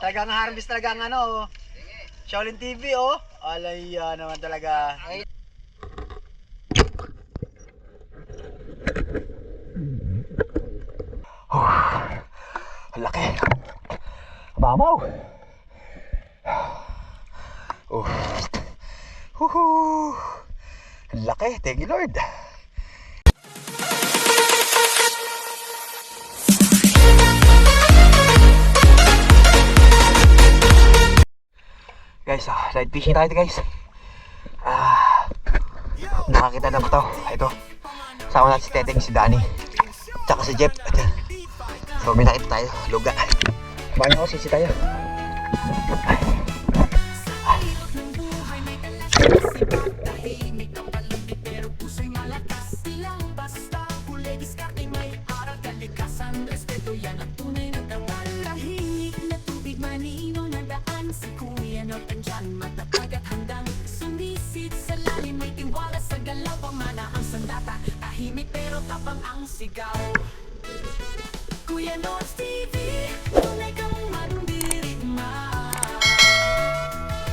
Talagang harvest talaga ang ano. Shaolin TV oh. Alay naman talaga. Ang laki. Mamaw. Ang laki. Thank you Lord. Guys, light fishing tayo guys. Nakakita na ba to? Ito. Sama natin si Teteng, si Danny, tsaka si Jeff. So may nakita tayo, luga. Bayan ko, sisi tayo. Sigaw Kuya Nods TV, tunay kang mandirigma.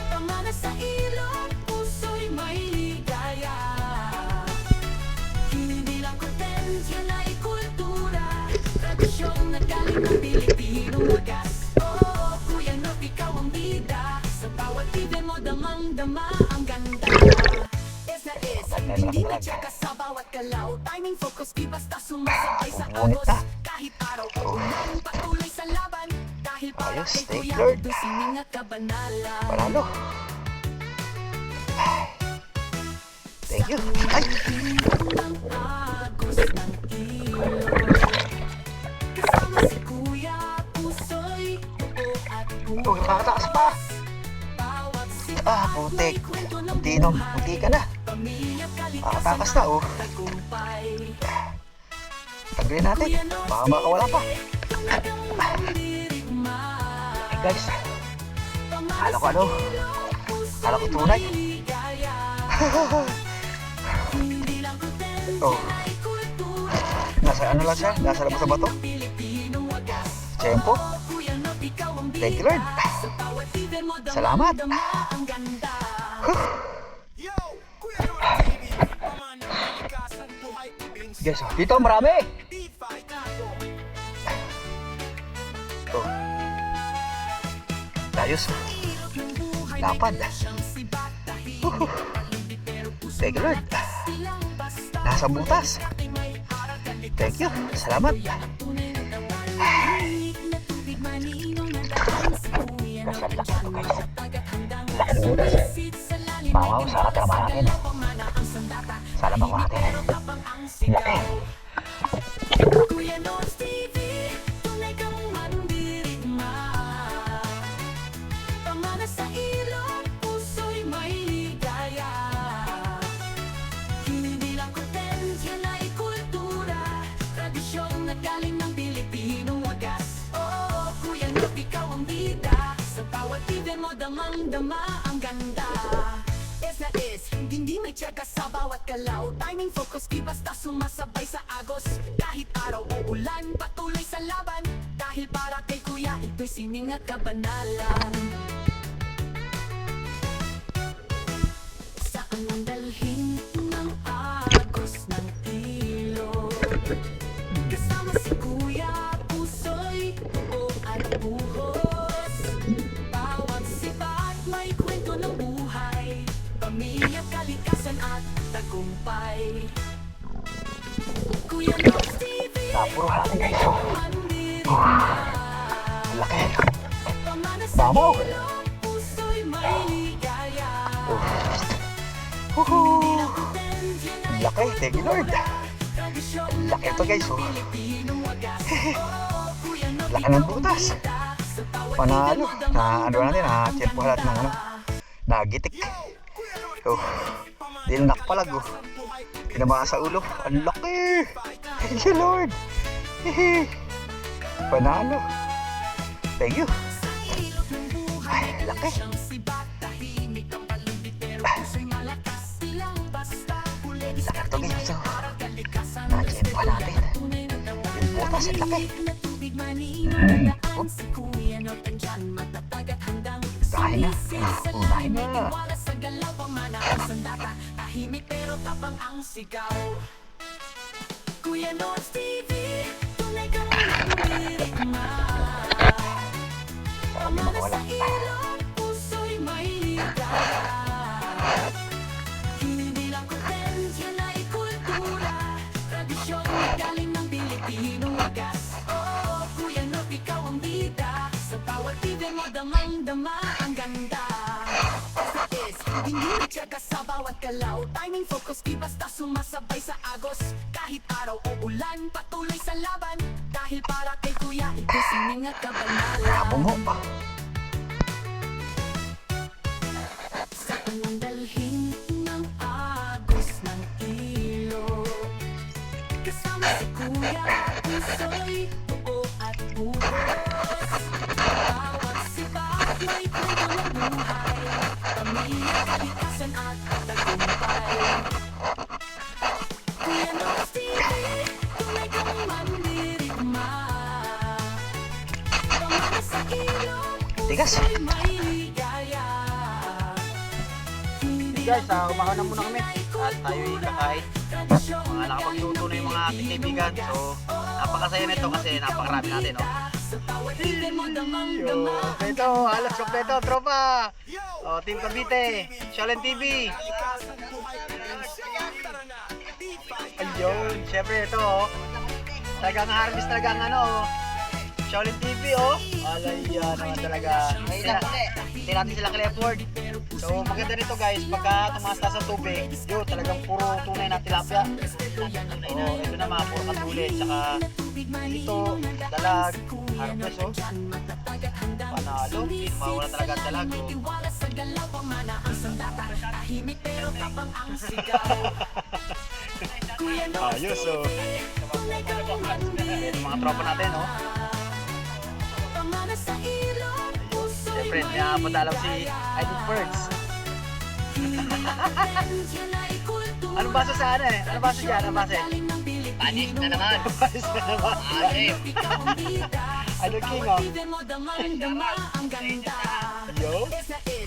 Pamana sa ilong, puso'y may ligaya. Hindi lang content, yan ay kultura. Tradisyon na galing ng Pilipinong wagas. Oh, Kuya Nods, ikaw ang bida. Sa bawat TV mo, damang-dama ang ganda. Hindi nagtsaka sa bawat galaw. Timing, focus, di basta sumasabay sa agos. Kahit araw o ulan, patuloy sa laban. Dahil para kay Kuya Nods, sining at kabanalan. Panalo. Thank you. Ay! Ang agos ng ilog. Kasama si Kuya, puso'y buo at buo. Nakakatakas pa. Bawat sipa, Putik. may kwento ng Puti no. buhay. Puti ka na. Nakatakas na oh. Tagalin natin. Baka makawala pa. Guys. Kala ko ano. Kala ko tunay. Oh. Nasa ano lang siya? Nasa labas sa bato? Tempo. Thank you Lord. Salamat. Guys, dito marami. Oh. Ayos. Lapad. Thank you Lord. Nasa butas. Thank you. Salamat. Kasi ang laki ito guys. Laki ng butas. Mamaw, sana tama natin. Sana makuha natin. Laki. Kuya Nods TV, tunay kang mandirigma. Pamana sa ilong, puso'y may ligaya. Hindi lang content, yan ay kultura. Tradisyon na galing ng Pilipinong wagas. Oh, Kuya Nods, ikaw ang bida. Sa bawat TV mo, damang-dama ang ganda. Hindi may tsaka sa bawat galaw. Timing, focus, di basta sumasabay sa agos. Kahit araw o ulan, patuloy sa laban. Dahil para kay Kuya, ito'y sining at kabanalan. Saan ang dalhin ng agos ng ilog? Kasama si Kuya, puso'y buo at buhos. Bawat sipat may kwento ng buhay. Pamilya, kalikasan at tagumpay. Kuya Nods TV, Puro hati guys. Laki. pamana sa Mamaw. ilong, puso'y may ligaya. Woohoo. Hindi lang content, yan ay Laki. Thank you Lord. tradisyon na Laki ito guys oh. Pilipinong wagas. Oh, Kuya Nods, Laki ng butas. sa bawat Panalo. video mo, Na ano natin, na-check po lahat ng ano. Nagitik. Oh. Dahil nakpalag oh. Pinabaka sa ulo. Ang laki. Thank you Lord. Hehe. Panalo. Thank you. Ay, laki. Laki ito guys. So, na-check pa natin. Yung butas ang laki. Unahin na. Unahin na. Wala sa galaw, pamanahan sandata. Tahimik pero tapang ang sigaw. Kuya Nords TV, tunay kang nandirigma. Pamana sa ilong, puso'y may ligaya. Hindi lang content, yan ay kultura. Tradisyon na galing ng Pilipinong wagas. Oh, Kuya Norb, ikaw ang bida. Sa bawat TV mo, damang-dama ang ganda. Hindi tsaka sa bawat galaw. Timing, focus, di basta sumasabay sa agos. Kahit araw o ulan, patuloy sa laban. Dahil para kay Kuya, ito sining at kabanalan. Kabungo pa. Saan ang dalhin ng agos ng ilog? Kasama si Kuya, puso'y buo at buhos. Bawat sibak may kwento ng buhay. Pamilya, kalikasan at tagumpay. Kuya Nords TV, tunay kang mandirigma. Pamana sa ilog, Tigas. puso'y may ligaya. Guys, umahaw na muna kami at tayo'y kakain. Mga nakapagluto na yung mga ating kaibigan. So, napakasaya nito kasi napakarami natin, no? Kompleto, halos kompleto, tropa! Oh, Team Cavite, Sholen TV. Ayun, syempre ito, oh. Talagang harvest talaga ang ano, oh. Sholen TV, oh. Alay, yan naman talaga. Hindi natin sila kala-effort. So, maganda nito guys, pagka tumaas na sa tubig, yun, talagang puro tunay na tilapia. Oh, ito naman, puro katulid, tsaka dito, dalag, harvest, oh. Panalo, hindi mawala talaga ang dalag, oh. Ayos, oh. Yung mga tropa natin, oh. Siyempre, napadalaw si Idol Birds. Anong baso sa ano eh? Anong baso dyan? Anong baso eh? Panis na naman. Panis na naman. Alip. Idol King, oh. Ayun.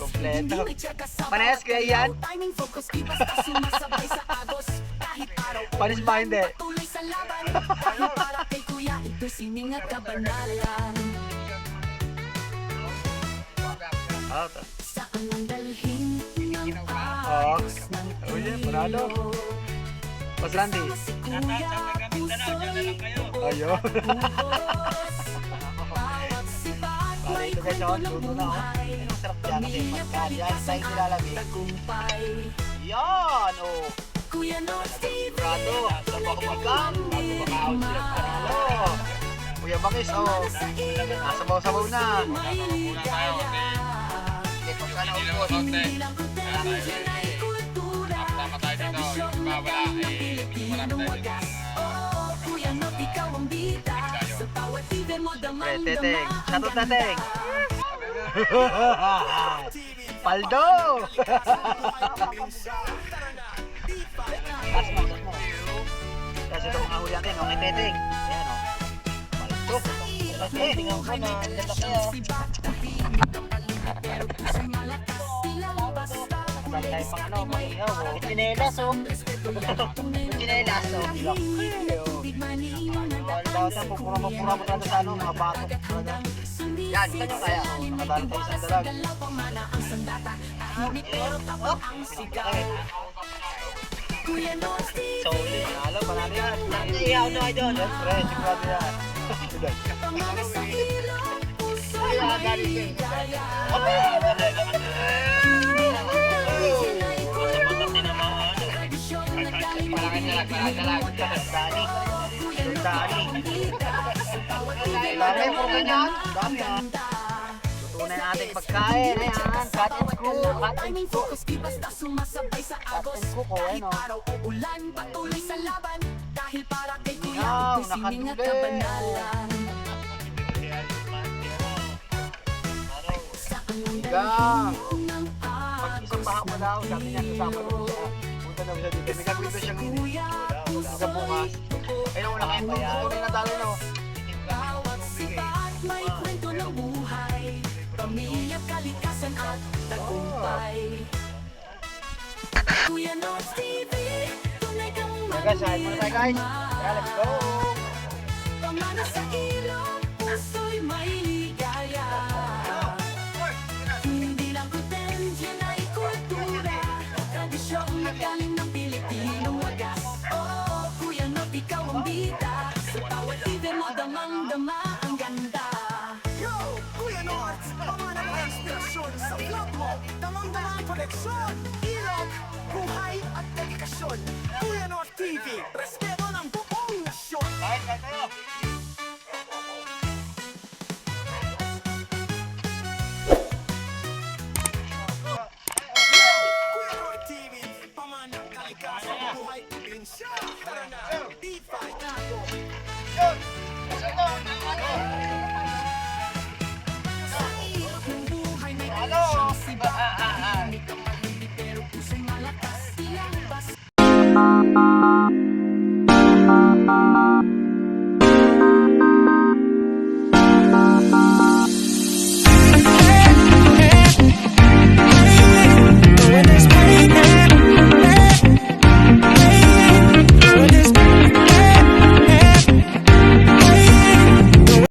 Kompleto. Panayas kaya yan? Panis ba hindi? Ah, ito. Oh, oh yeah, panalo. Mas Randy. Ayun. Bali ito guys, oh, luto na, oh. Ang sarap dyan kasi pagka dyan tayo nilalagay. Yan, oh. Sigurado, sabaw-sabaw. Sabaw-sabaw sila panalo. Kuya Bangis, oh. Sabaw-sabaw na. Pagka naubos. Tama tayo dito. Yung iba wala. Marami tayo dito. Pre, Teteng. Shoutout Teteng. Paldo! Tas mo. Kasi ito mga huli natin, okay Teteng. Ayan o. Paldo. Okay, tingnan ko na. Lalaki ah. Kasali tayo pang ano, pang ihaw o. Chinelas o. Chinelas o. Laki o. Daw tayo, pupura-pupura mo talaga sa ano, mga batok talaga. Yan, ito nyo kaya. Nakadali tayo isang dalag. Oh, okay. Solid, panalo, panalo yan. Ihaw na idol. Siyempre, sigurado yan. Kaya galing Dami po ganyan. Dami ah. Luto na yung ating pagkain. Ayan, cut and cook. Cut and cook. Cut and cook, oh, ano. Wow, nakatuli. Gang. Pag isang baha mo daw, sabi niya kasama daw siya. Punta daw siya dito. May gagawin daw siyang hanggang bukas. Ayun, wala kayong tutuloy na talo no. Bawat sipat may kwento ng buhay. Pamilya, kalikasan at tagumpay. Kuya North TV, tunay kang Guys, saan muna tayo guys? Kaya let's go! pamana sa ilong, puso'y may ligaya. Hindi lang content, yan ay kultura. Tradisyong nagaling ng Pilipinong wagas. Oo, Kuya North, ikaw ang bida. Sa bawat event mo, damang-dama ang ganda. Yo, Kuya North, pamana ng inspirasyon sa vlog mo. Damang-dama ang koneksyon, ilog, buhay at dedikasyon. Kuya North TV, respeto ng buong nasyon. Kahit tayo!